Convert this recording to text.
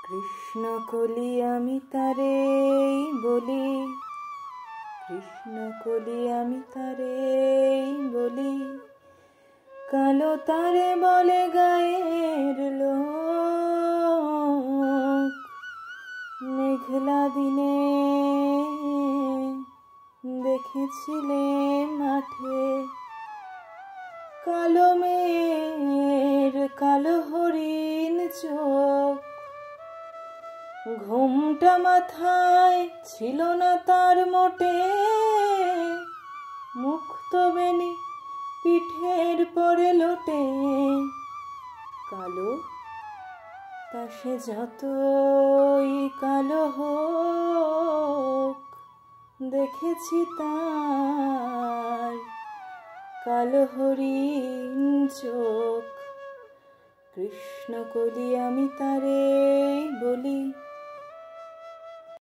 কৃষ্ণ কলি আমি তারে বলি, কৃষ্ণ কলি আমি তারে বলি, কালো তারে বলে গায়ের লোক। মেঘলা দিনে দেখেছিলে মাঠে কালো মেয়ের কালো হরিণ চোখ। ঘুমটা মাথায় ছিল না তার মোটে, মুক্ত বেনি পিঠের পরে লোটে। কালো তা সে যতই কালো হোক, দেখেছি তার কালো হরিণ চোখ। কৃষ্ণ কলি আমি তারে